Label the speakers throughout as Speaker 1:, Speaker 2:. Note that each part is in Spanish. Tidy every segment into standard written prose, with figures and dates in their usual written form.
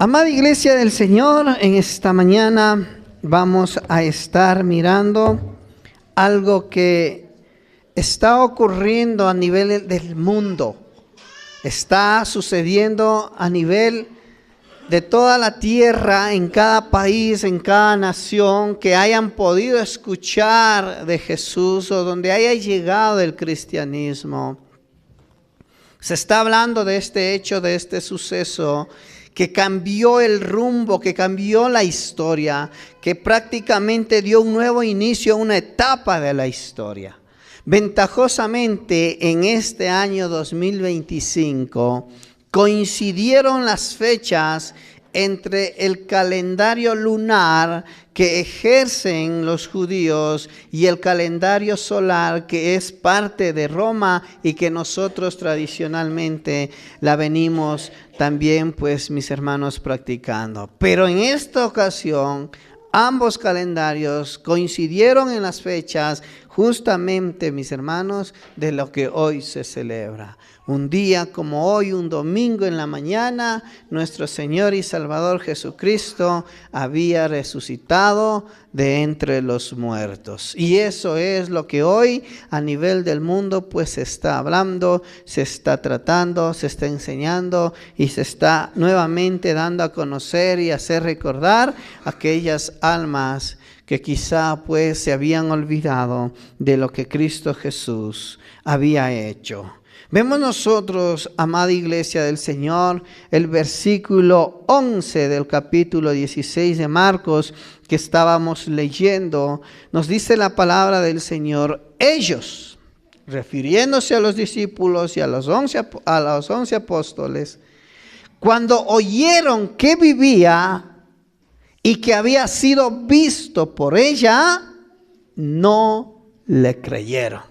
Speaker 1: Amada Iglesia del Señor, en esta mañana vamos a estar mirando algo que está ocurriendo a nivel del mundo. Está sucediendo a nivel de toda la tierra, en cada país, en cada nación, que hayan podido escuchar de Jesús o donde haya llegado el cristianismo. Se está hablando de este hecho, de este suceso que cambió el rumbo, que cambió la historia, que prácticamente dio un nuevo inicio a una etapa de la historia. Ventajosamente, en este año 2025, coincidieron las fechas entre el calendario lunar que ejercen los judíos y el calendario solar que es parte de Roma y que nosotros tradicionalmente la venimos también, pues, mis hermanos, practicando. Pero en esta ocasión ambos calendarios coincidieron en las fechas justamente, mis hermanos, de lo que hoy se celebra. Un día como hoy, un domingo en la mañana, nuestro Señor y Salvador Jesucristo había resucitado de entre los muertos. Y eso es lo que hoy a nivel del mundo pues se está hablando, se está tratando, se está enseñando y se está nuevamente dando a conocer y hacer recordar aquellas almas que quizá pues se habían olvidado de lo que Cristo Jesús había hecho. Vemos nosotros, amada Iglesia del Señor, el versículo 11 del capítulo 16 de Marcos que estábamos leyendo. Nos dice la palabra del Señor: ellos, refiriéndose a los discípulos y a los 11 apóstoles, cuando oyeron que vivía y que había sido visto por ella, no le creyeron.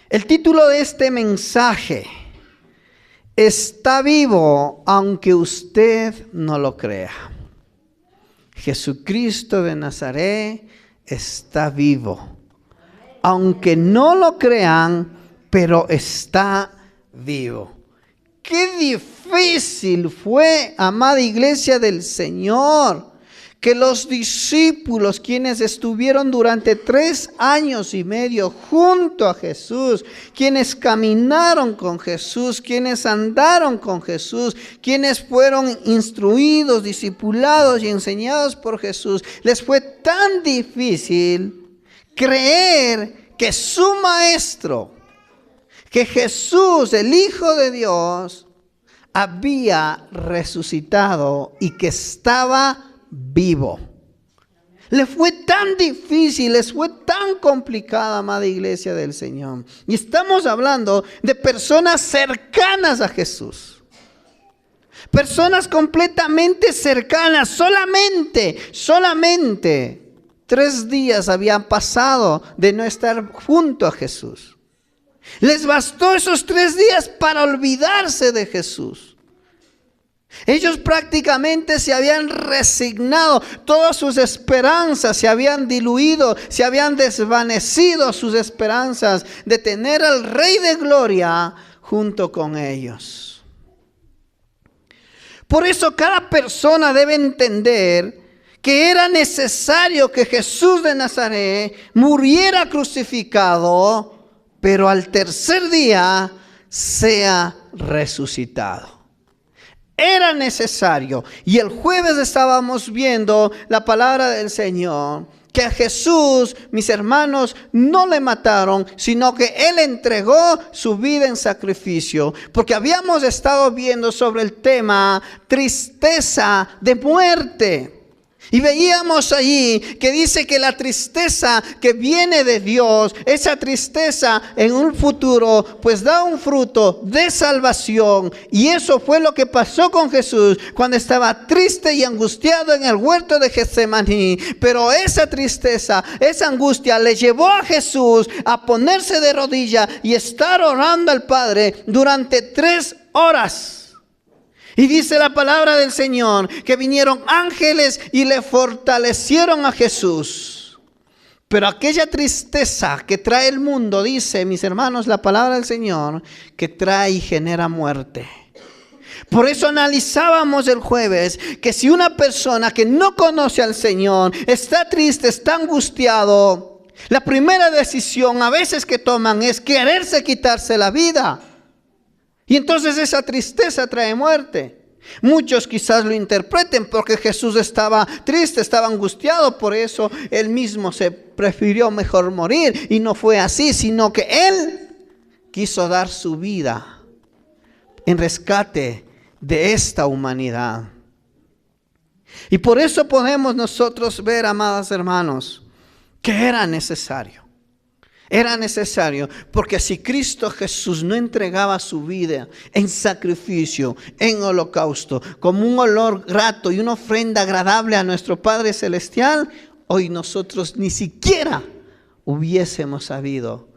Speaker 1: El título de este mensaje: está vivo aunque usted no lo crea. Jesucristo de Nazaret está vivo. Aunque no lo crean, pero está vivo. Qué difícil fue, amada Iglesia del Señor, que los discípulos, quienes estuvieron durante 3 años y medio junto a Jesús, quienes caminaron con Jesús, quienes andaron con Jesús, quienes fueron instruidos, discipulados y enseñados por Jesús, les fue tan difícil creer que su maestro, que Jesús, el Hijo de Dios, había resucitado y que estaba vivo. Le fue tan difícil, les fue tan complicada, amada Iglesia del Señor. Y estamos hablando de personas cercanas a Jesús. Personas completamente cercanas. Solamente 3 días habían pasado de no estar junto a Jesús. Les bastó esos 3 días para olvidarse de Jesús. Ellos prácticamente se habían resignado, todas sus esperanzas se habían diluido, se habían desvanecido sus esperanzas de tener al Rey de Gloria junto con ellos. Por eso cada persona debe entender que era necesario que Jesús de Nazaret muriera crucificado, pero al tercer día sea resucitado. Era necesario. Y el jueves estábamos viendo la palabra del Señor, que a Jesús, mis hermanos, no le mataron, sino que Él entregó su vida en sacrificio. Porque habíamos estado viendo sobre el tema tristeza de muerte. Y veíamos allí que dice que la tristeza que viene de Dios, esa tristeza en un futuro, pues da un fruto de salvación. Y eso fue lo que pasó con Jesús cuando estaba triste y angustiado en el huerto de Getsemaní. Pero esa tristeza, esa angustia le llevó a Jesús a ponerse de rodillas y estar orando al Padre durante 3 horas. Y dice la palabra del Señor que vinieron ángeles y le fortalecieron a Jesús. Pero aquella tristeza que trae el mundo, dice, mis hermanos, la palabra del Señor, que trae y genera muerte. Por eso analizábamos el jueves que si una persona que no conoce al Señor está triste, está angustiado, la primera decisión a veces que toman es quererse quitarse la vida. Y entonces esa tristeza trae muerte. Muchos quizás lo interpreten porque Jesús estaba triste, estaba angustiado, por eso Él mismo se prefirió mejor morir. Y no fue así, sino que Él quiso dar su vida en rescate de esta humanidad. Y por eso podemos nosotros ver, amados hermanos, que era necesario. Era necesario, porque si Cristo Jesús no entregaba su vida en sacrificio, en holocausto, como un olor grato y una ofrenda agradable a nuestro Padre Celestial, hoy nosotros ni siquiera hubiésemos sabido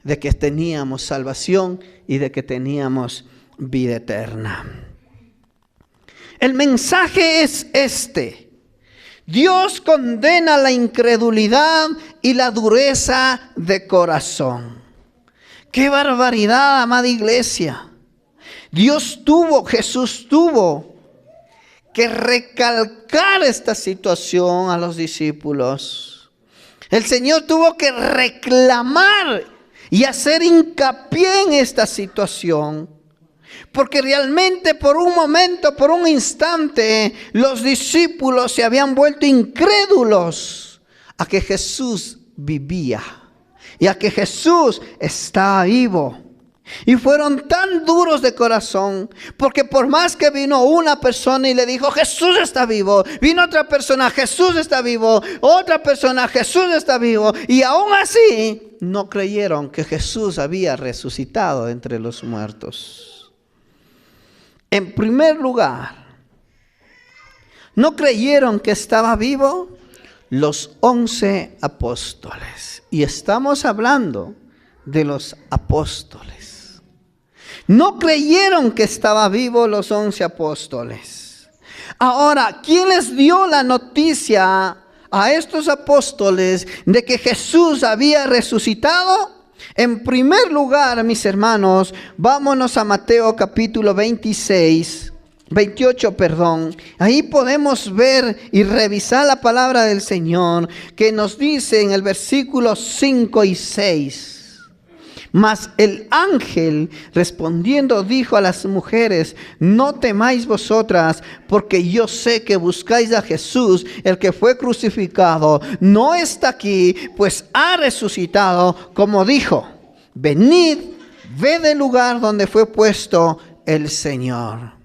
Speaker 1: de que teníamos salvación y de que teníamos vida eterna. El mensaje es este: Dios condena la incredulidad y la dureza de corazón. ¡Qué barbaridad, amada iglesia! Jesús tuvo que recalcar esta situación a los discípulos. El Señor tuvo que reclamar y hacer hincapié en esta situación. Porque realmente por un momento, por un instante, los discípulos se habían vuelto incrédulos a que Jesús vivía y a que Jesús estaba vivo. Y fueron tan duros de corazón, porque por más que vino una persona y le dijo, Jesús está vivo, vino otra persona, Jesús está vivo, otra persona, Jesús está vivo, y aún así no creyeron que Jesús había resucitado entre los muertos. En primer lugar, ¿no creyeron que estaba vivo? Los 11 apóstoles. Y estamos hablando de los apóstoles. No creyeron que estaba vivo los 11 apóstoles. Ahora, ¿quién les dio la noticia a estos apóstoles de que Jesús había resucitado? En primer lugar, mis hermanos, vámonos a Mateo capítulo 28. Ahí podemos ver y revisar la palabra del Señor que nos dice en el versículo 5 y 6. Mas el ángel respondiendo dijo a las mujeres: no temáis vosotras, porque yo sé que buscáis a Jesús, el que fue crucificado. No está aquí, pues ha resucitado, como dijo. Venid, ved el lugar donde fue puesto el Señor.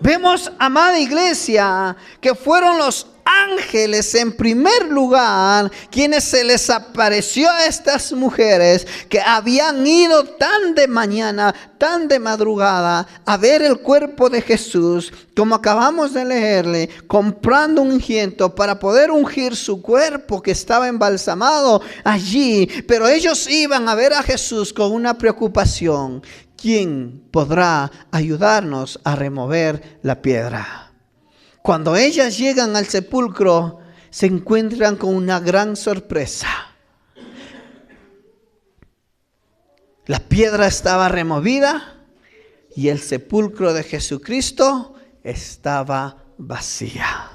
Speaker 1: Vemos, amada iglesia, que fueron los ángeles en primer lugar quienes se les apareció a estas mujeres que habían ido tan de mañana, tan de madrugada a ver el cuerpo de Jesús, como acabamos de leerle, comprando un incienso para poder ungir su cuerpo que estaba embalsamado allí. Pero ellos iban a ver a Jesús con una preocupación: ¿quién podrá ayudarnos a remover la piedra? Cuando ellas llegan al sepulcro, se encuentran con una gran sorpresa. La piedra estaba removida y el sepulcro de Jesucristo estaba vacía.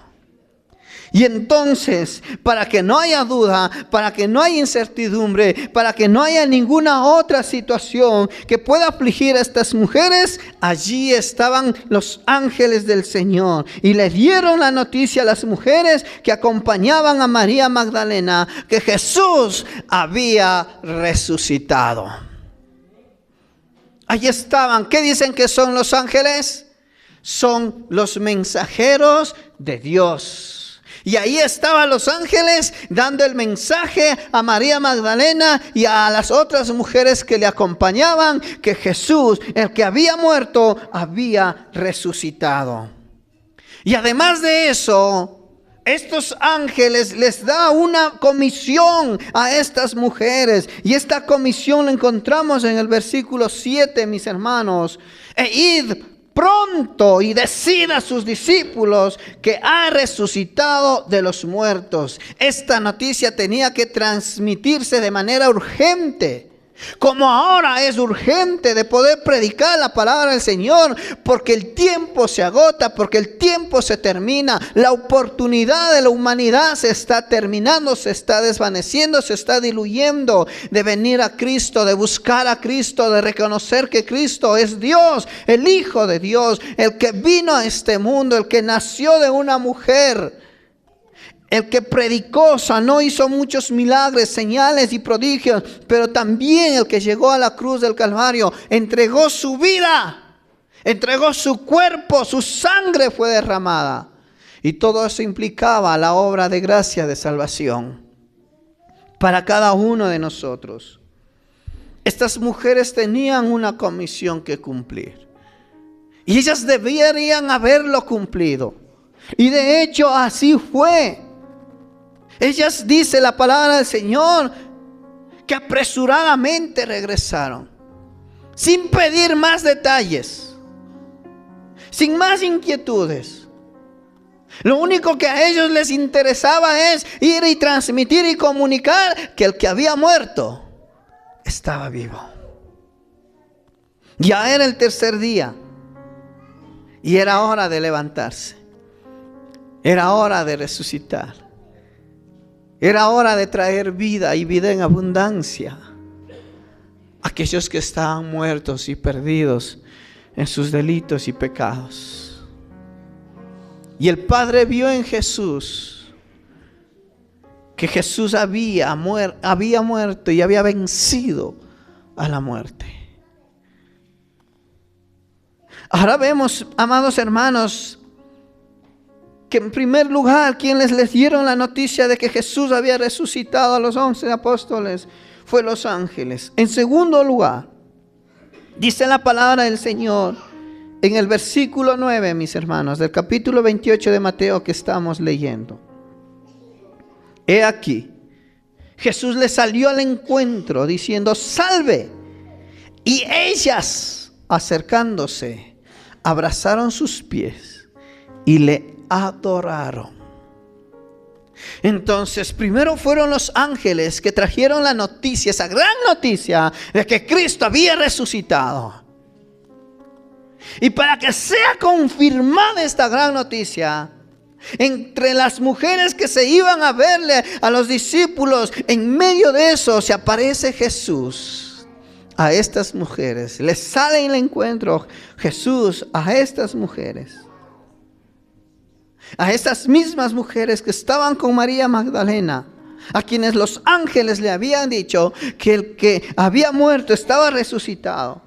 Speaker 1: Y entonces, para que no haya duda, para que no haya incertidumbre, para que no haya ninguna otra situación que pueda afligir a estas mujeres, allí estaban los ángeles del Señor y le dieron la noticia a las mujeres que acompañaban a María Magdalena que Jesús había resucitado. Allí estaban. ¿Qué dicen que son los ángeles? Son los mensajeros de Dios. Y ahí estaban los ángeles dando el mensaje a María Magdalena y a las otras mujeres que le acompañaban, que Jesús, el que había muerto, había resucitado. Y además de eso, estos ángeles les da una comisión a estas mujeres. Y esta comisión la encontramos en el versículo 7, mis hermanos. Id pronto y decid a sus discípulos que ha resucitado de los muertos. Esta noticia tenía que transmitirse de manera urgente. Como ahora es urgente de poder predicar la palabra del Señor, porque el tiempo se agota, porque el tiempo se termina. La oportunidad de la humanidad se está terminando, se está desvaneciendo, se está diluyendo de venir a Cristo, de buscar a Cristo, de reconocer que Cristo es Dios, el Hijo de Dios, el que vino a este mundo, el que nació de una mujer. El que predicó, sanó, hizo muchos milagros, señales y prodigios, pero también el que llegó a la cruz del Calvario, entregó su vida, entregó su cuerpo, su sangre fue derramada. Y todo eso implicaba la obra de gracia de salvación para cada uno de nosotros. Estas mujeres tenían una comisión que cumplir y ellas deberían haberlo cumplido. Y de hecho así fue. Ellas, dice la palabra del Señor, que apresuradamente regresaron, sin pedir más detalles, sin más inquietudes. Lo único que a ellos les interesaba es ir y transmitir y comunicar que el que había muerto estaba vivo. Ya era el tercer día y era hora de levantarse, era hora de resucitar. Era hora de traer vida y vida en abundancia a aquellos que estaban muertos y perdidos en sus delitos y pecados. Y el Padre vio en Jesús que Jesús había muerto y había vencido a la muerte. Ahora vemos, amados hermanos, que en primer lugar, quienes les dieron la noticia de que Jesús había resucitado a los 11 apóstoles fue los ángeles. En segundo lugar, dice la palabra del Señor en el versículo 9, mis hermanos, del capítulo 28 de Mateo que estamos leyendo. He aquí, Jesús les salió al encuentro diciendo: salve. Y ellas, acercándose, abrazaron sus pies y le adoraron. Entonces primero fueron los ángeles que trajeron la noticia, esa gran noticia de que Cristo había resucitado. Y para que sea confirmada esta gran noticia, entre las mujeres que se iban a verle a los discípulos, en medio de eso se aparece Jesús a estas mujeres. Les sale en el encuentro Jesús a estas mujeres. A estas mismas mujeres que estaban con María Magdalena, a quienes los ángeles le habían dicho que el que había muerto estaba resucitado.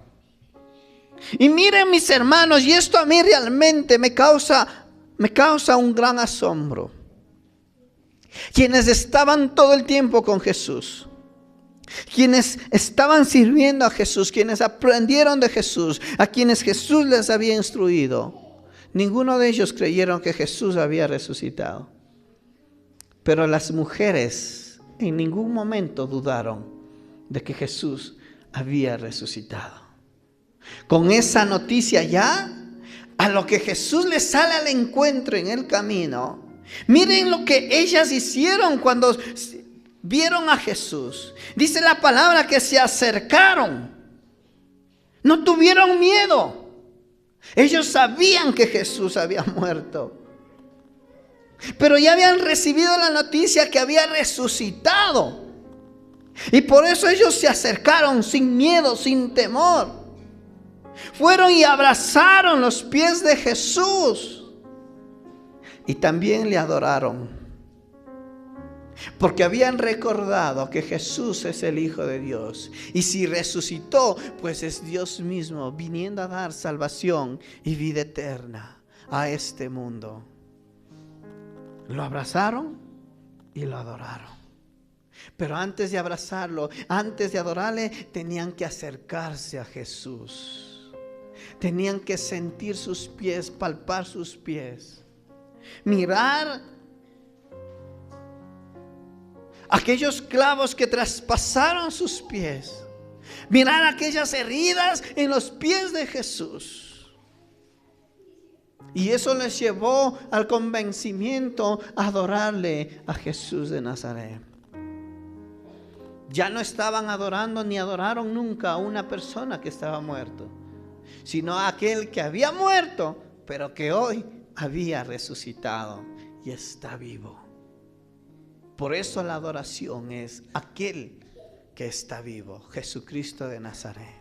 Speaker 1: Y miren, mis hermanos, y esto a mí realmente me causa un gran asombro. Quienes estaban todo el tiempo con Jesús, quienes estaban sirviendo a Jesús, quienes aprendieron de Jesús, a quienes Jesús les había instruido, ninguno de ellos creyeron que Jesús había resucitado. Pero las mujeres en ningún momento dudaron de que Jesús había resucitado. Con esa noticia ya, a lo que Jesús les sale al encuentro en el camino, miren lo que ellas hicieron cuando vieron a Jesús. Dice la palabra que se acercaron, no tuvieron miedo. Ellos sabían que Jesús había muerto, pero ya habían recibido la noticia que había resucitado. Y por eso ellos se acercaron sin miedo, sin temor. Fueron y abrazaron los pies de Jesús. Y también le adoraron, porque habían recordado que Jesús es el Hijo de Dios. Y si resucitó, pues es Dios mismo viniendo a dar salvación y vida eterna a este mundo. Lo abrazaron y lo adoraron. Pero antes de abrazarlo, antes de adorarle, tenían que acercarse a Jesús. Tenían que sentir sus pies, palpar sus pies, mirar aquellos clavos que traspasaron sus pies, mirar aquellas heridas en los pies de Jesús. Y eso les llevó al convencimiento a adorarle a Jesús de Nazaret. Ya no estaban adorando ni adoraron nunca a una persona que estaba muerto, sino a aquel que había muerto, pero que hoy había resucitado y está vivo. Por eso la adoración es aquel que está vivo, Jesucristo de Nazaret.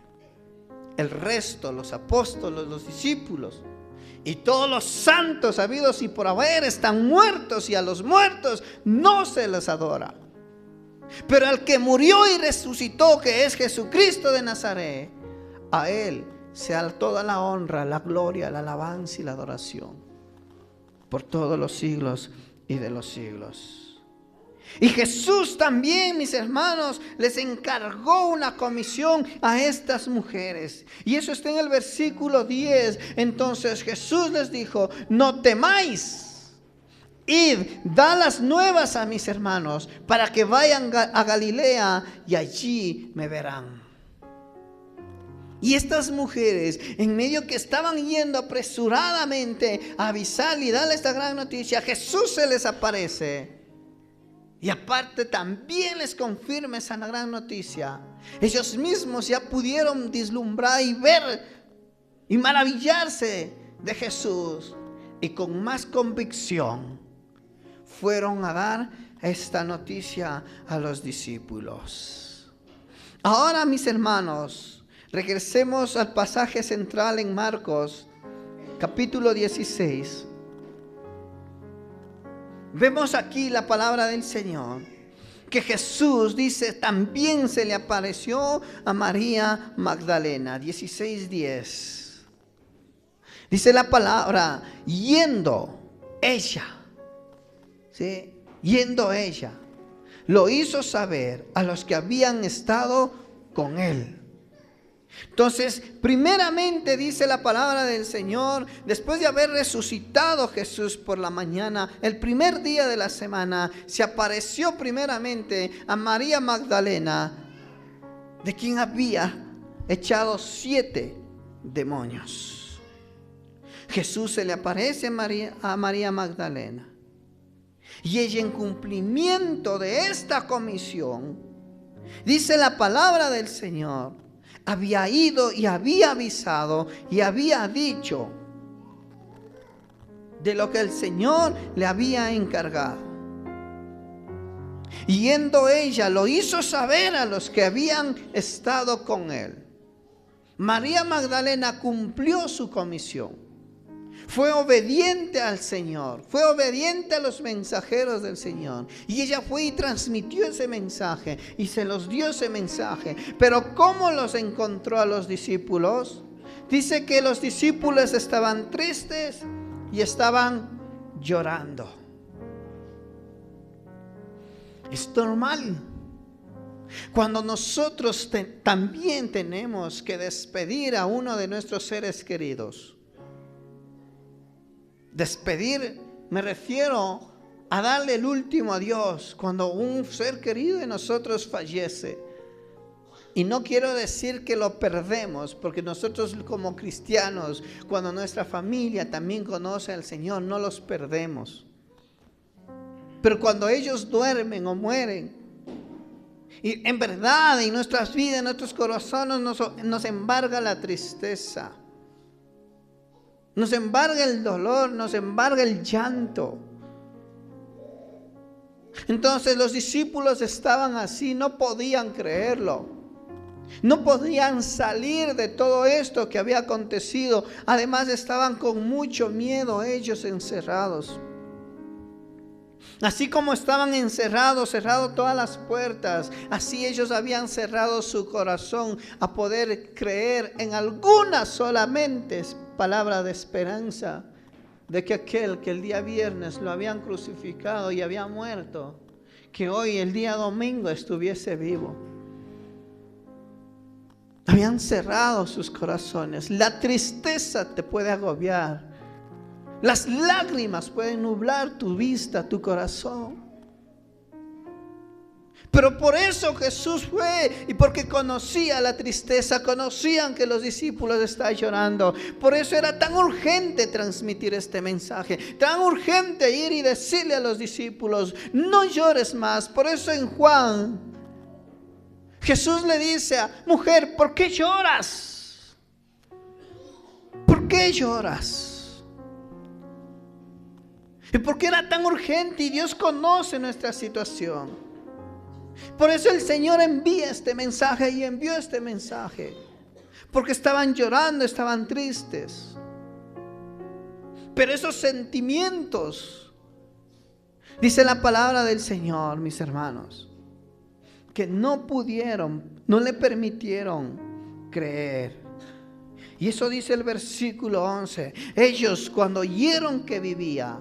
Speaker 1: El resto, los apóstoles, los discípulos y todos los santos habidos y por haber están muertos, y a los muertos no se les adora. Pero al que murió y resucitó, que es Jesucristo de Nazaret, a Él sea toda la honra, la gloria, la alabanza y la adoración por todos los siglos y de los siglos. Y Jesús también, mis hermanos, les encargó una comisión a estas mujeres. Y eso está en el versículo 10. Entonces Jesús les dijo: no temáis, id, da las nuevas a mis hermanos, para que vayan a Galilea y allí me verán. Y estas mujeres, en medio que estaban yendo apresuradamente a avisar y darle esta gran noticia, Jesús se les aparece. Y aparte también les confirma esa gran noticia. Ellos mismos ya pudieron vislumbrar y ver y maravillarse de Jesús. Y con más convicción fueron a dar esta noticia a los discípulos. Ahora, mis hermanos, regresemos al pasaje central en Marcos, capítulo 16. Vemos aquí la palabra del Señor, que Jesús dice, también se le apareció a María Magdalena. 16:10. Dice la palabra, yendo ella, ¿sí? Yendo ella, lo hizo saber a los que habían estado con él. Entonces, primeramente dice la palabra del Señor, después de haber resucitado Jesús por la mañana, el primer día de la semana, se apareció primeramente a María Magdalena, de quien había echado 7 demonios. Jesús se le aparece a María Magdalena, y ella, en cumplimiento de esta comisión, dice la palabra del Señor, había ido y había avisado y había dicho de lo que el Señor le había encargado. Yendo ella, lo hizo saber a los que habían estado con él. María Magdalena cumplió su comisión. Fue obediente al Señor, fue obediente a los mensajeros del Señor. Y ella fue y transmitió ese mensaje y se los dio ese mensaje. Pero ¿cómo los encontró a los discípulos? Dice que los discípulos estaban tristes y estaban llorando. Es normal. Cuando nosotros también tenemos que despedir a uno de nuestros seres queridos. Despedir, me refiero a darle el último adiós cuando un ser querido de nosotros fallece. Y no quiero decir que lo perdemos, porque nosotros como cristianos, cuando nuestra familia también conoce al Señor, no los perdemos. Pero cuando ellos duermen o mueren, y en verdad en nuestras vidas, en nuestros corazones nos embarga la tristeza. Nos embarga el dolor, nos embarga el llanto. Entonces los discípulos estaban así, no podían creerlo. No podían salir de todo esto que había acontecido. Además estaban con mucho miedo ellos encerrados. Así como estaban encerrados, cerrado todas las puertas, así ellos habían cerrado su corazón a poder creer en alguna solamente palabra de esperanza de que aquel que el día viernes lo habían crucificado y había muerto, que hoy el día domingo estuviese vivo. Habían cerrado sus corazones. La tristeza te puede agobiar. Las lágrimas pueden nublar tu vista, tu corazón. Pero por eso Jesús fue, y porque conocía la tristeza, conocían que los discípulos estaban llorando. Por eso era tan urgente transmitir este mensaje, tan urgente ir y decirle a los discípulos, no llores más. Por eso en Juan Jesús le dice a mujer, ¿por qué lloras? ¿Por qué lloras? ¿Y por qué era tan urgente? Y Dios conoce nuestra situación. Por eso el Señor envía este mensaje y envió este mensaje. Porque estaban llorando, estaban tristes. Pero esos sentimientos, dice la palabra del Señor, mis hermanos, que no pudieron, no le permitieron creer. Y eso dice el versículo 11. Ellos cuando oyeron que vivía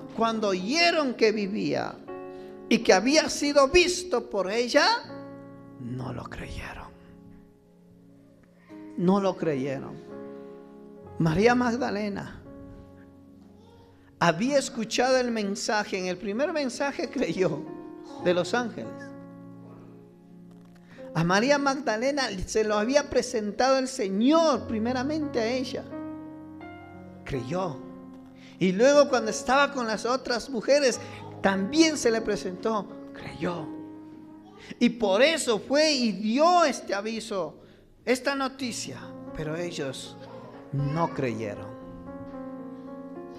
Speaker 1: y que había sido visto por ella, no lo creyeron. No lo creyeron. María Magdalena había escuchado el mensaje. En el primer mensaje creyó de los ángeles. A María Magdalena se lo había presentado el Señor primeramente a ella. Creyó. Y luego cuando estaba con las otras mujeres, también se le presentó. Creyó. Y por eso fue y dio este aviso, esta noticia. Pero ellos no creyeron.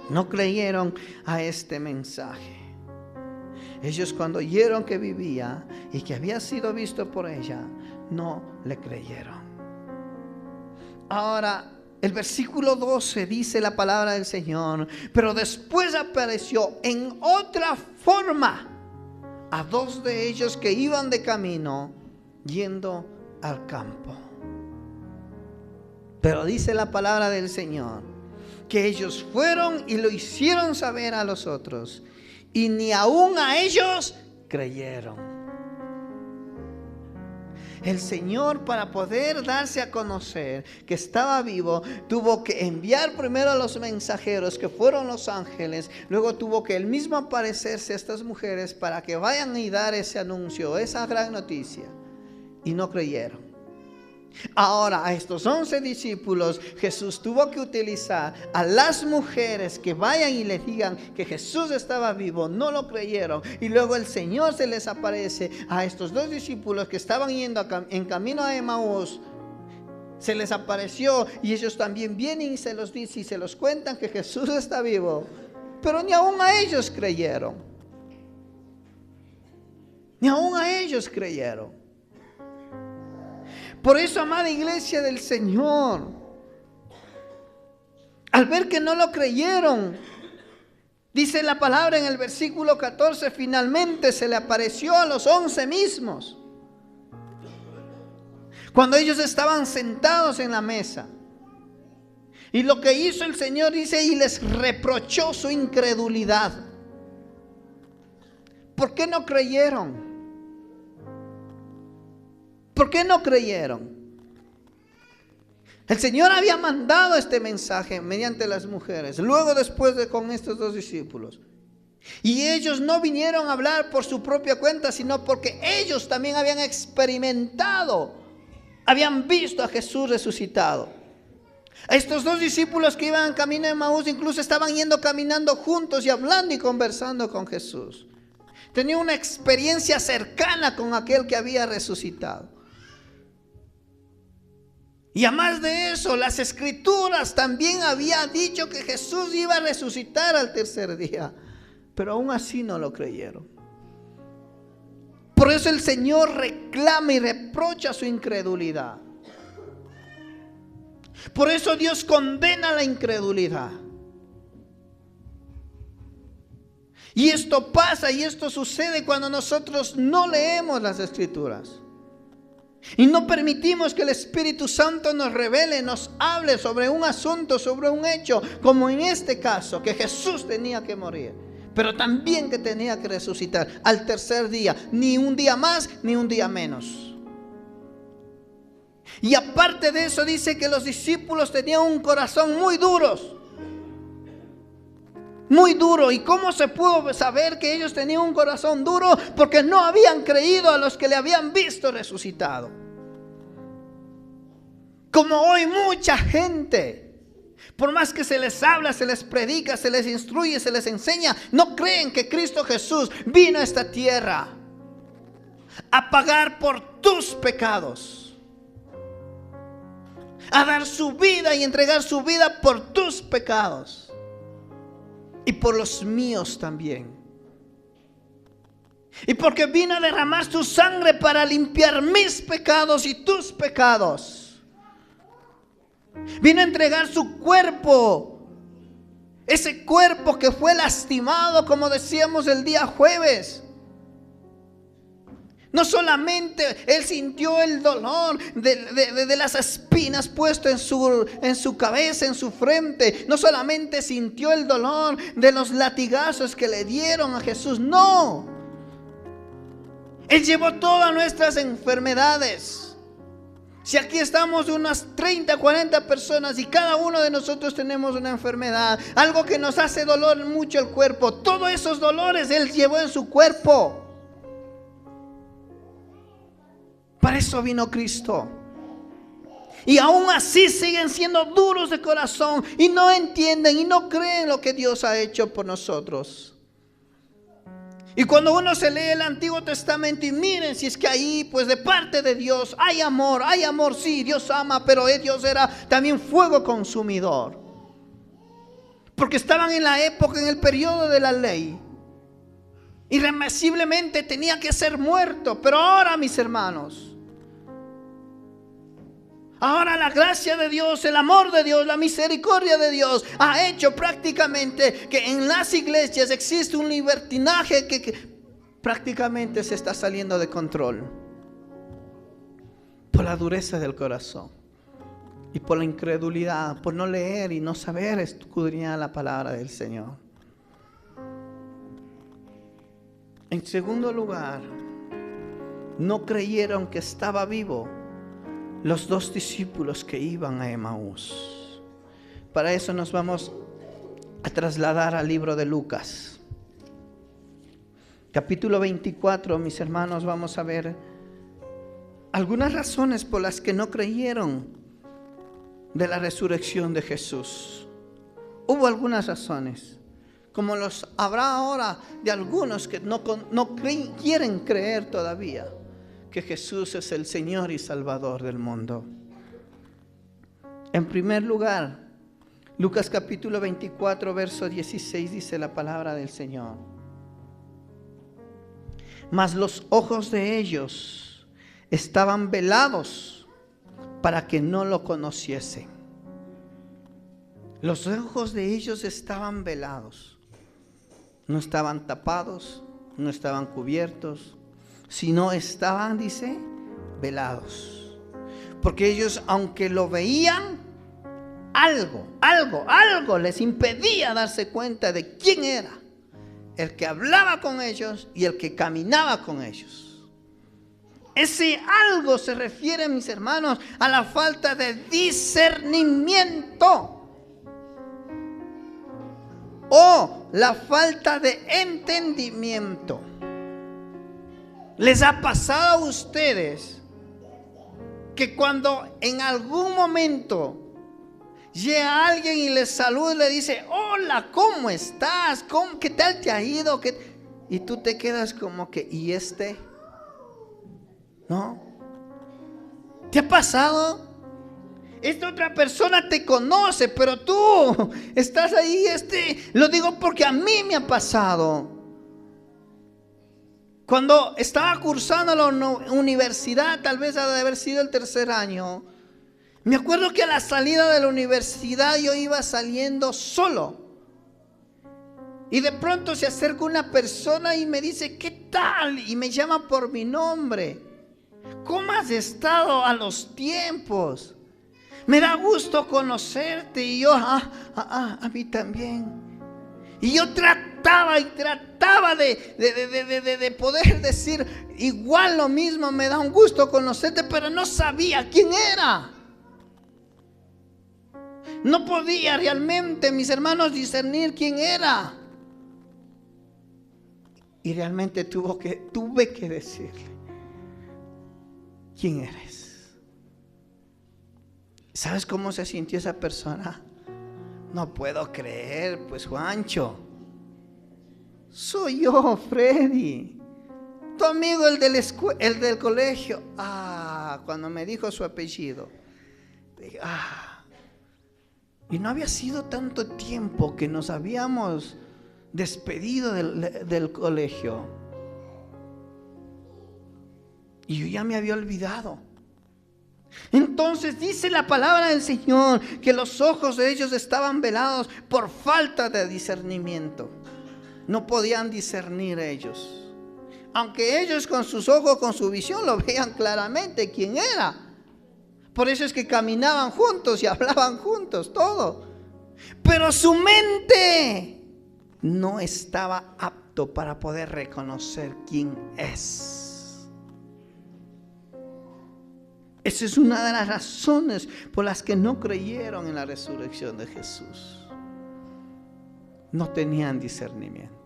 Speaker 1: No creyeron a este mensaje. Ellos cuando oyeron que vivía y que había sido visto por ella, no le creyeron. Ahora, el versículo 12 dice la palabra del Señor, pero después apareció en otra forma a dos de ellos que iban de camino yendo al campo. Pero dice la palabra del Señor que ellos fueron y lo hicieron saber a los otros. Y ni aún a ellos creyeron. El Señor, para poder darse a conocer que estaba vivo, tuvo que enviar primero a los mensajeros, que fueron los ángeles. Luego tuvo que él mismo aparecerse a estas mujeres para que vayan y dar ese anuncio, esa gran noticia. Y no creyeron. Ahora a estos 11 discípulos Jesús tuvo que utilizar a las mujeres que vayan y les digan que Jesús estaba vivo. No lo creyeron. Y luego el Señor se les aparece a estos dos discípulos que estaban yendo en camino a Emaús. Se les apareció y ellos también vienen y se los dicen y se los cuentan que Jesús está vivo. Pero ni aún a ellos creyeron. Ni aún a ellos creyeron. Por eso, amada iglesia del Señor, al ver que no lo creyeron, dice la palabra en el versículo 14, finalmente se le apareció a los 11 mismos. Cuando ellos estaban sentados en la mesa. Y lo que hizo el Señor, dice, y les reprochó su incredulidad. ¿Por qué no creyeron? ¿Por qué no creyeron? El Señor había mandado este mensaje mediante las mujeres, luego después con estos dos discípulos. Y ellos no vinieron a hablar por su propia cuenta, sino porque ellos también habían experimentado, habían visto a Jesús resucitado. Estos dos discípulos que iban en camino de Emaús incluso estaban yendo caminando juntos y hablando y conversando con Jesús. Tenían una experiencia cercana con aquel que había resucitado. Y además de eso, las escrituras también habían dicho que Jesús iba a resucitar al tercer día. Pero aún así no lo creyeron. Por eso el Señor reclama y reprocha su incredulidad. Por eso Dios condena la incredulidad. Y esto pasa y esto sucede cuando nosotros no leemos las escrituras. Y no permitimos que el Espíritu Santo nos revele, nos hable sobre un asunto, sobre un hecho, como en este caso, que Jesús tenía que morir, pero también que tenía que resucitar al tercer día, ni un día más, ni un día menos. Y aparte de eso dice que los discípulos tenían un corazón muy duro. Muy duro. ¿Y cómo se pudo saber que ellos tenían un corazón duro? Porque no habían creído a los que le habían visto resucitado. Como hoy mucha gente, por más que se les habla, se les predica, se les instruye, se les enseña, no creen que Cristo Jesús vino a esta tierra a pagar por tus pecados. A dar su vida y entregar su vida por tus pecados. Y por los míos también. Y porque vino a derramar su sangre para limpiar mis pecados y tus pecados. Vino a entregar su cuerpo. Ese cuerpo que fue lastimado, como decíamos el día jueves. No solamente Él sintió el dolor de las espinas puesto en su cabeza, en su frente. No solamente sintió el dolor de los latigazos que le dieron a Jesús. No. Él llevó todas nuestras enfermedades. Si aquí estamos unas 30, 40 personas y cada uno de nosotros tenemos una enfermedad, algo que nos hace dolor mucho el cuerpo, todos esos dolores Él llevó en su cuerpo. Para eso vino Cristo. Y aún así siguen siendo duros de corazón y no entienden y no creen lo que Dios ha hecho por nosotros. Y cuando uno se lee el Antiguo Testamento y miren si es que ahí pues de parte de Dios hay amor, sí, Dios ama, pero Dios era también fuego consumidor. Porque estaban en la época, en el periodo de la ley. Irremisiblemente tenía que ser muerto. Pero ahora, mis hermanos, ahora la gracia de Dios, el amor de Dios, la misericordia de Dios ha hecho prácticamente que en las iglesias existe un libertinaje que prácticamente se está saliendo de control. Por la dureza del corazón y por la incredulidad, por no leer y no saber escudriñar la palabra del Señor. En segundo lugar, no creyeron que estaba vivo los dos discípulos que iban a Emaús. Para eso nos vamos a trasladar al libro de Lucas. Capítulo 24, mis hermanos, vamos a ver algunas razones por las que no creyeron de la resurrección de Jesús. Hubo algunas razones, como los habrá ahora de algunos que no quieren creer todavía que Jesús es el Señor y Salvador del mundo. En primer lugar, Lucas capítulo 24, verso 16 dice la palabra del Señor: mas los ojos de ellos estaban velados para que no lo conociesen. Los ojos de ellos estaban velados. No estaban tapados, no estaban cubiertos, sino estaban, dice, velados. Porque ellos, aunque lo veían, algo les impedía darse cuenta de quién era el que hablaba con ellos y el que caminaba con ellos. Ese algo se refiere, mis hermanos, a la falta de discernimiento o la falta de entendimiento. ¿Les ha pasado a ustedes que cuando en algún momento llega alguien y les saluda y le dice: hola, ¿cómo estás? ¿Qué tal te ha ido? Y tú te quedas como que, ¿y este? ¿No? ¿Te ha pasado? Esta otra persona te conoce, pero tú estás ahí, lo digo porque a mí me ha pasado. Cuando estaba cursando la universidad, tal vez ha de haber sido el tercer año, me acuerdo que a la salida de la universidad yo iba saliendo solo. Y de pronto se acerca una persona y me dice: ¿qué tal? Y me llama por mi nombre. ¿Cómo has estado a los tiempos? Me da gusto conocerte. Y yo, a mí también. Y yo trataba de poder decir igual lo mismo: me da un gusto conocerte, pero no sabía quién era. No podía realmente, mis hermanos, discernir quién era. Y realmente tuve que decirle: ¿quién eres? ¿Sabes cómo se sintió esa persona? No puedo creer, pues Juancho, soy yo, Freddy. tu amigo el del colegio. Cuando me dijo su apellido, dije, y no había sido tanto tiempo que nos habíamos despedido del colegio. Y yo ya me había olvidado. Entonces dice la palabra del Señor que los ojos de ellos estaban velados por falta de discernimiento. No podían discernir ellos. Aunque ellos con sus ojos, con su visión, lo veían claramente quién era. Por eso es que caminaban juntos y hablaban juntos, todo. Pero su mente no estaba apto para poder reconocer quién es. Esa es una de las razones por las que no creyeron en la resurrección de Jesús. No tenían discernimiento.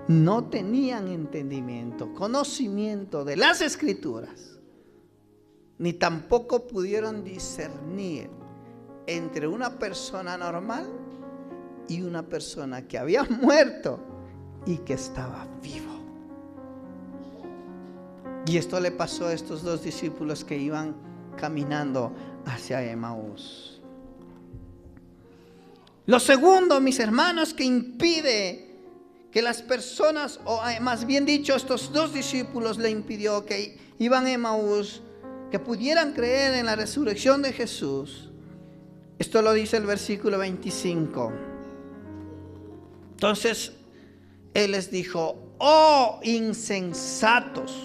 Speaker 1: No tenían entendimiento, conocimiento de las Escrituras, ni tampoco pudieron discernir entre una persona normal y una persona que había muerto y que estaba vivo. Y esto le pasó a estos dos discípulos que iban caminando hacia Emaús. Lo segundo, mis hermanos, que impide que las personas, o más bien dicho, estos dos discípulos le impidió que iban a Emaús, que pudieran creer en la resurrección de Jesús. Esto lo dice el versículo 25. Entonces Él les dijo: oh insensatos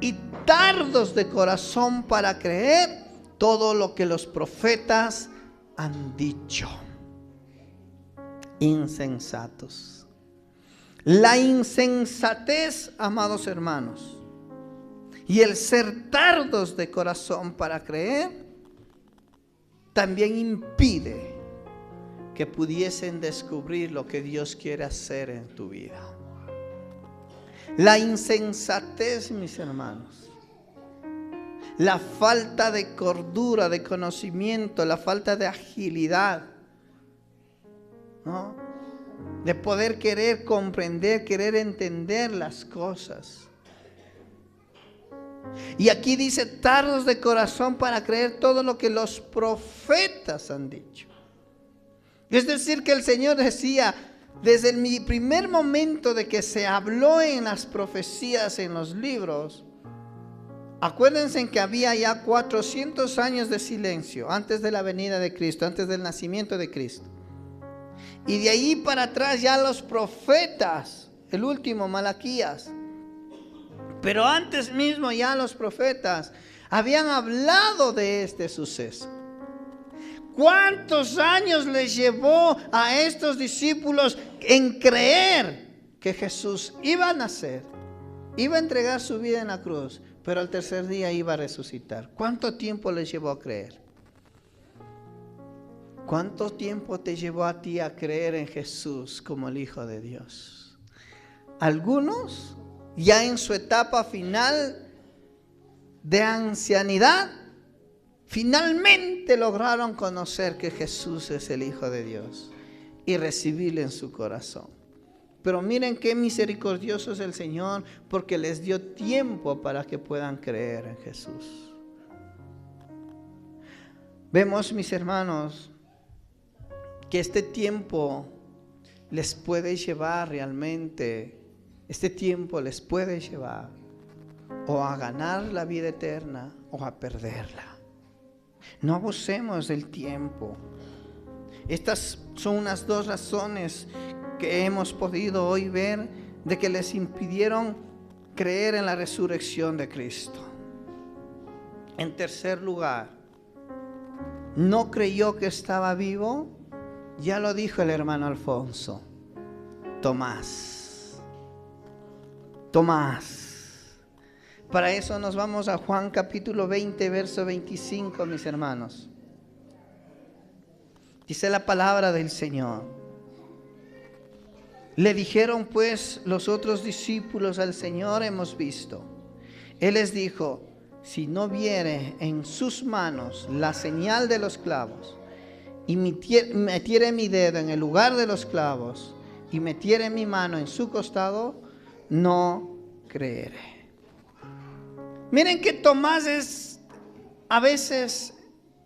Speaker 1: y tardos de corazón para creer todo lo que los profetas han dicho. Insensatos. La insensatez, amados hermanos, y el ser tardos de corazón para creer, también impide que pudiesen descubrir lo que Dios quiere hacer en tu vida. La insensatez, mis hermanos, la falta de cordura, de conocimiento, la falta de agilidad, ¿no?, de poder querer comprender, querer entender las cosas. Y aquí dice: tardos de corazón para creer todo lo que los profetas han dicho. Es decir, que el Señor decía, desde el primer momento de que se habló en las profecías, en los libros, acuérdense que había ya 400 años de silencio antes de la venida de Cristo, antes del nacimiento de Cristo. Y de ahí para atrás ya los profetas, el último, Malaquías. Pero antes mismo ya los profetas habían hablado de este suceso. ¿Cuántos años les llevó a estos discípulos en creer que Jesús iba a nacer, iba a entregar su vida en la cruz, pero al tercer día iba a resucitar? ¿Cuánto tiempo les llevó a creer? ¿Cuánto tiempo te llevó a ti a creer en Jesús como el Hijo de Dios? Algunos ya en su etapa final de ancianidad, finalmente lograron conocer que Jesús es el Hijo de Dios y recibirle en su corazón. Pero miren qué misericordioso es el Señor, porque les dio tiempo para que puedan creer en Jesús. Vemos, mis hermanos, que este tiempo les puede llevar realmente, este tiempo les puede llevar o a ganar la vida eterna o a perderla. No abusemos del tiempo. Estas son unas dos razones que hemos podido hoy ver de que les impidieron creer en la resurrección de Cristo. En tercer lugar, no creyó que estaba vivo. Ya lo dijo el hermano Alfonso. Tomás. Para eso nos vamos a Juan capítulo 20, verso 25, mis hermanos. Dice la palabra del Señor: le dijeron pues los otros discípulos al Señor: hemos visto. Él les dijo: si no viere en sus manos la señal de los clavos, y metiere mi dedo en el lugar de los clavos, y metiere mi mano en su costado, no creeré. Miren que Tomás es a veces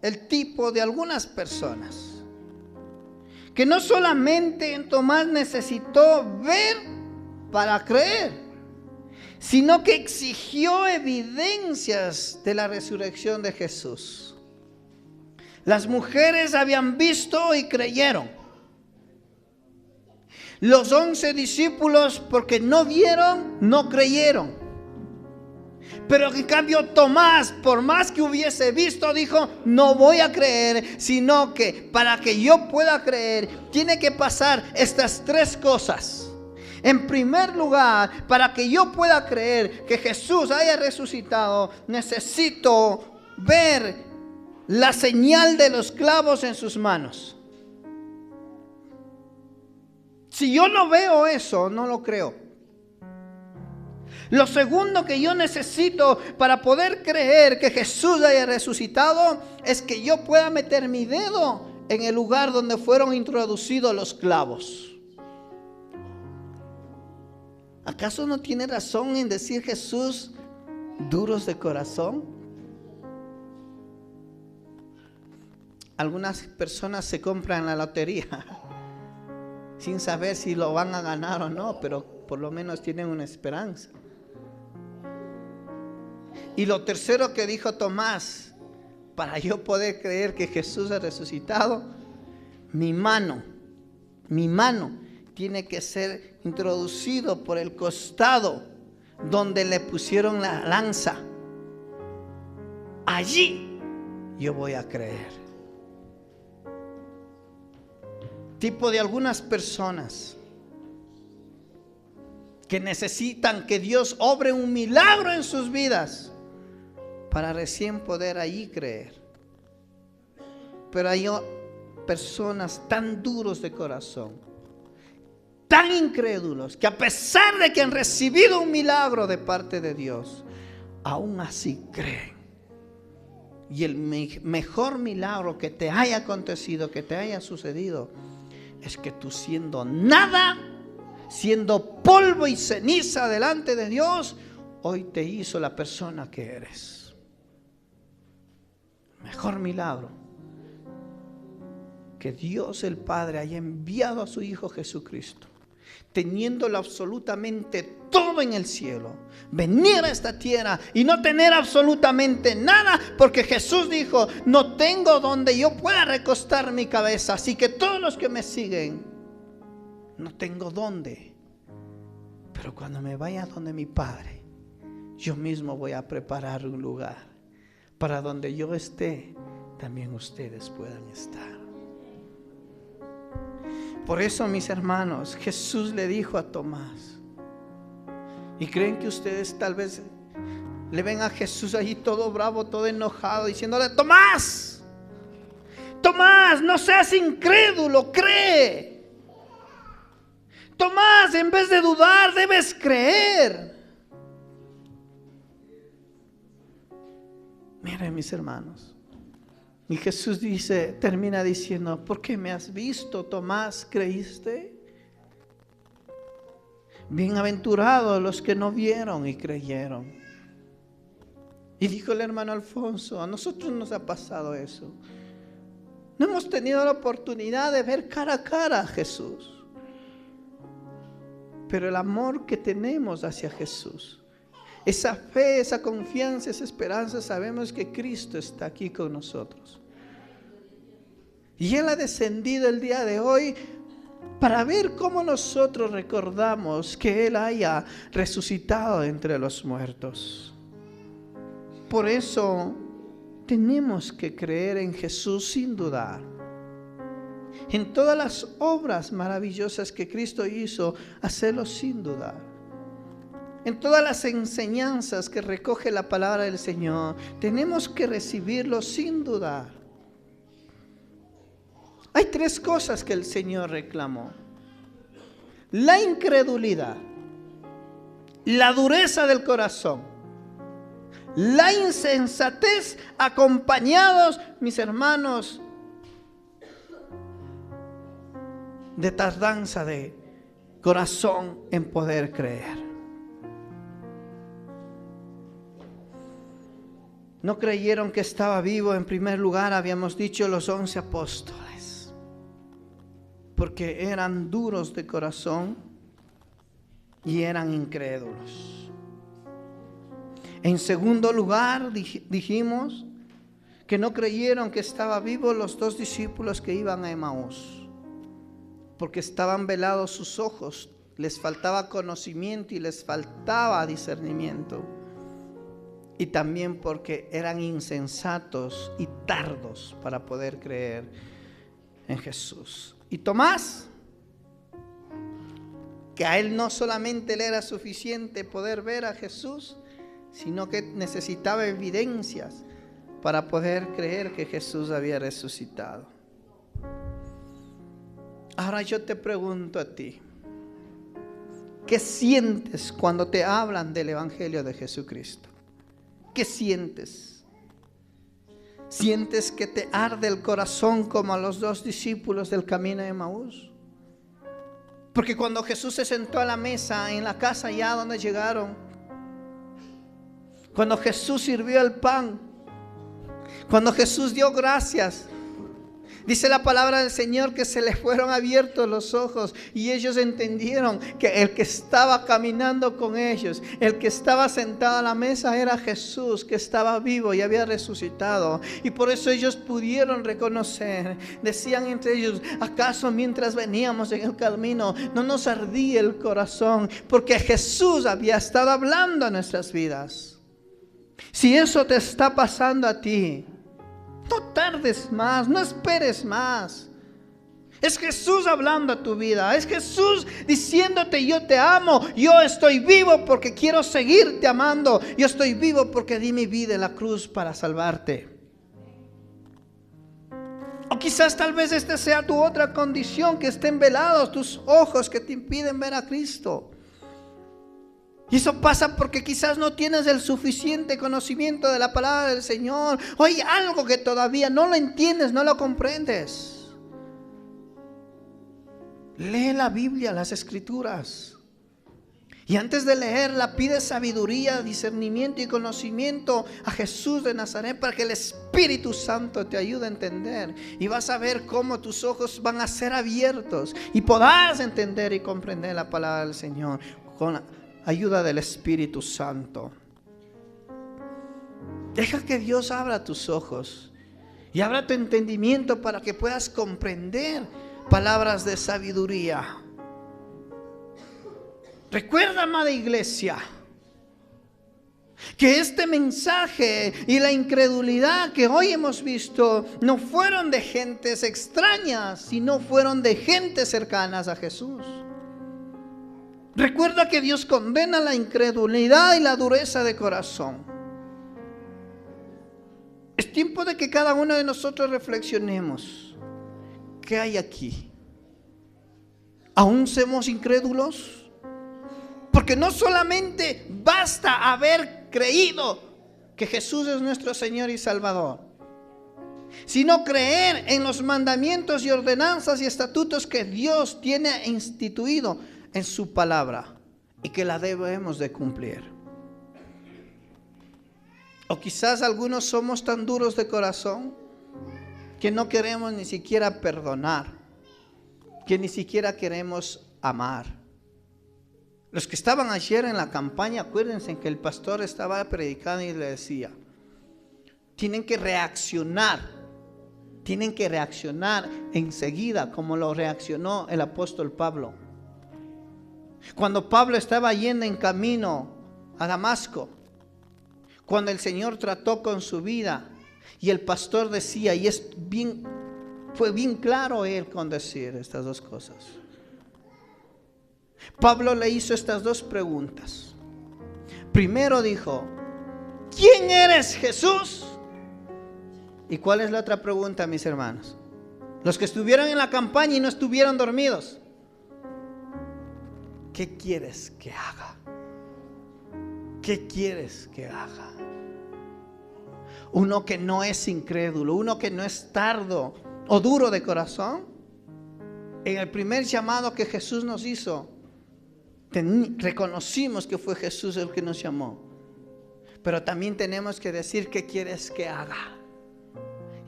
Speaker 1: el tipo de algunas personas que no solamente Tomás necesitó ver para creer, sino que exigió evidencias de la resurrección de Jesús. Las mujeres habían visto y creyeron. Los 11 discípulos, porque no vieron, no creyeron. Pero en cambio Tomás, por más que hubiese visto, dijo: no voy a creer, sino que para que yo pueda creer, tiene que pasar estas tres cosas. En primer lugar, para que yo pueda creer que Jesús haya resucitado, necesito ver la señal de los clavos en sus manos. Si yo no veo eso, no lo creo. Lo segundo que yo necesito para poder creer que Jesús haya resucitado es que yo pueda meter mi dedo en el lugar donde fueron introducidos los clavos. ¿Acaso no tiene razón en decir Jesús duros de corazón? Algunas personas se compran la lotería sin saber si lo van a ganar o no, pero por lo menos tienen una esperanza. Y lo tercero que dijo Tomás, para yo poder creer que Jesús ha resucitado, mi mano tiene que ser introducido por el costado donde le pusieron la lanza. Allí yo voy a creer. Tipo de algunas personas que necesitan que Dios obre un milagro en sus vidas para recién poder allí creer. Pero hay personas tan duros de corazón, tan incrédulos, que a pesar de que han recibido un milagro de parte de Dios, aún así creen. Y el mejor milagro que te haya acontecido, que te haya sucedido, es que tú, siendo nada, siendo polvo y ceniza delante de Dios, hoy te hizo la persona que eres. Mejor milagro, que Dios el Padre haya enviado a su Hijo Jesucristo, teniéndolo absolutamente todo en el cielo, venir a esta tierra y no tener absolutamente nada, porque Jesús dijo: no tengo donde yo pueda recostar mi cabeza, así que todos los que me siguen, no tengo dónde, pero cuando me vaya donde mi Padre, yo mismo voy a preparar un lugar para donde yo esté, también ustedes puedan estar. Por eso, mis hermanos, Jesús le dijo a Tomás, y creen que ustedes tal vez le ven a Jesús allí todo bravo, todo enojado, diciéndole: Tomás, Tomás, no seas incrédulo, cree. Tomás, en vez de dudar, debes creer. Miren, mis hermanos, y Jesús termina diciendo: ¿por qué me has visto, Tomás, creíste? Bienaventurados los que no vieron y creyeron. Y dijo el hermano Alfonso: a nosotros nos ha pasado eso. No hemos tenido la oportunidad de ver cara a cara a Jesús, pero el amor que tenemos hacia Jesús, esa fe, esa confianza, esa esperanza, sabemos que Cristo está aquí con nosotros. Y Él ha descendido el día de hoy para ver cómo nosotros recordamos que Él haya resucitado entre los muertos. Por eso tenemos que creer en Jesús sin dudar. En todas las obras maravillosas que Cristo hizo, hacerlo sin dudar. En todas las enseñanzas que recoge la palabra del Señor, tenemos que recibirlo sin dudar. Hay tres cosas que el Señor reclamó: la incredulidad, la dureza del corazón, la insensatez, acompañados, mis hermanos, de tardanza de corazón en poder creer. No creyeron que estaba vivo. En primer lugar, habíamos dicho, los 11 apóstoles, porque eran duros de corazón y eran incrédulos. En segundo lugar, dijimos que no creyeron que estaba vivo los 2 discípulos que iban a Emaús, porque estaban velados sus ojos, les faltaba conocimiento y les faltaba discernimiento. Y también porque eran insensatos y tardos para poder creer en Jesús. Y Tomás, que a él no solamente le era suficiente poder ver a Jesús, sino que necesitaba evidencias para poder creer que Jesús había resucitado. Ahora yo te pregunto a ti, ¿qué sientes cuando te hablan del Evangelio de Jesucristo? ¿Qué sientes? ¿Sientes que te arde el corazón como a los 2 discípulos del camino de Emaús? Porque cuando Jesús se sentó a la mesa en la casa allá donde llegaron, cuando Jesús sirvió el pan, cuando Jesús dio gracias, dice la palabra del Señor que se les fueron abiertos los ojos y ellos entendieron que el que estaba caminando con ellos, el que estaba sentado a la mesa era Jesús, que estaba vivo y había resucitado. Y por eso ellos pudieron reconocer, decían entre ellos, ¿acaso mientras veníamos en el camino no nos ardía el corazón? Porque Jesús había estado hablando a nuestras vidas. Si eso te está pasando a ti, no tardes más, no esperes más. Es Jesús hablando a tu vida. Es Jesús diciéndote: yo te amo, yo estoy vivo porque quiero seguirte amando. Yo estoy vivo porque di mi vida en la cruz para salvarte. O quizás tal vez esta sea tu otra condición, que estén velados tus ojos, que te impiden ver a Cristo. Y eso pasa porque quizás no tienes el suficiente conocimiento de la palabra del Señor. O hay algo que todavía no lo entiendes, no lo comprendes. Lee la Biblia, las Escrituras. Y antes de leerla, pide sabiduría, discernimiento y conocimiento a Jesús de Nazaret, para que el Espíritu Santo te ayude a entender. Y vas a ver cómo tus ojos van a ser abiertos y podrás entender y comprender la palabra del Señor con ayuda del Espíritu Santo. Deja que Dios abra tus ojos y abra tu entendimiento para que puedas comprender palabras de sabiduría. Recuerda, amada iglesia, que este mensaje y la incredulidad que hoy hemos visto no fueron de gentes extrañas, sino fueron de gentes cercanas a Jesús. Recuerda que Dios condena la incredulidad y la dureza de corazón. Es tiempo de que cada uno de nosotros reflexionemos. ¿Qué hay aquí? ¿Aún somos incrédulos? Porque no solamente basta haber creído que Jesús es nuestro Señor y Salvador, sino creer en los mandamientos y ordenanzas y estatutos que Dios tiene instituido en su palabra y que la debemos de cumplir. O quizás algunos somos tan duros de corazón que no queremos ni siquiera perdonar, que ni siquiera queremos amar. Los que estaban ayer en la campaña, acuérdense que el pastor estaba predicando y le decía: tienen que reaccionar enseguida, como lo reaccionó el apóstol Pablo. Cuando Pablo estaba yendo en camino a Damasco, cuando el Señor trató con su vida, y el pastor decía, y fue bien claro él con decir estas 2 cosas. Pablo le hizo estas 2 preguntas. Primero dijo: ¿quién eres, Jesús? ¿Y cuál es la otra pregunta, mis hermanos? Los que estuvieron en la campaña y no estuvieron dormidos: ¿qué quieres que haga? ¿Qué quieres que haga? Uno que no es incrédulo, uno que no es tardo o duro de corazón. En el primer llamado que Jesús nos hizo, reconocimos que fue Jesús el que nos llamó. Pero también tenemos que decir qué quieres que haga.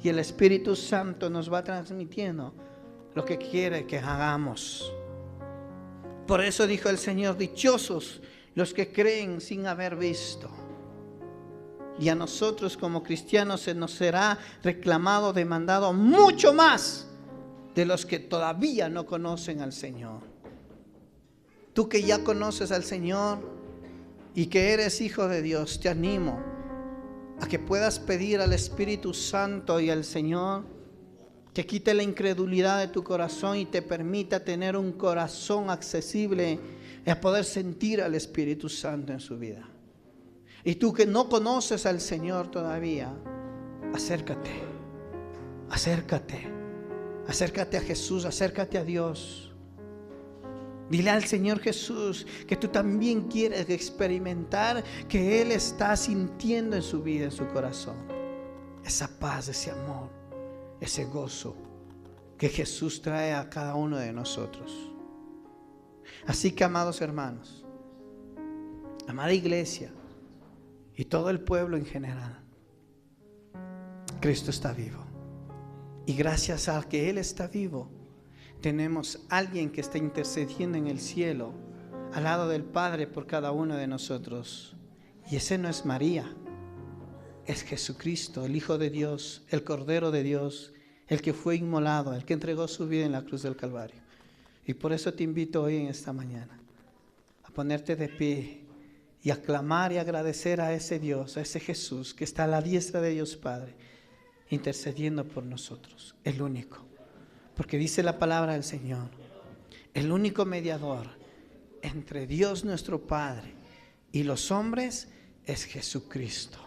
Speaker 1: Y el Espíritu Santo nos va transmitiendo lo que quiere que hagamos. Por eso dijo el Señor: dichosos los que creen sin haber visto. Y a nosotros como cristianos se nos será reclamado, demandado mucho más de los que todavía no conocen al Señor. Tú que ya conoces al Señor y que eres hijo de Dios, te animo a que puedas pedir al Espíritu Santo y al Señor que quite la incredulidad de tu corazón y te permita tener un corazón accesible a poder sentir al Espíritu Santo en su vida. Y tú que no conoces al Señor todavía, acércate a Jesús, acércate a Dios. Dile al Señor Jesús que tú también quieres experimentar que Él está sintiendo en su vida, en su corazón, esa paz, ese amor, ese gozo que Jesús trae a cada uno de nosotros. Así que, amados hermanos, amada iglesia y todo el pueblo en general, Cristo está vivo. Y gracias a que Él está vivo, tenemos alguien que está intercediendo en el cielo al lado del Padre por cada uno de nosotros. Y ese no es María, es Jesucristo, el Hijo de Dios, el Cordero de Dios, el que fue inmolado, el que entregó su vida en la cruz del Calvario. Y por eso te invito hoy en esta mañana a ponerte de pie y aclamar y agradecer a ese Dios, a ese Jesús que está a la diestra de Dios Padre, intercediendo por nosotros, el único. Porque dice la palabra del Señor, el único mediador entre Dios nuestro Padre y los hombres es Jesucristo.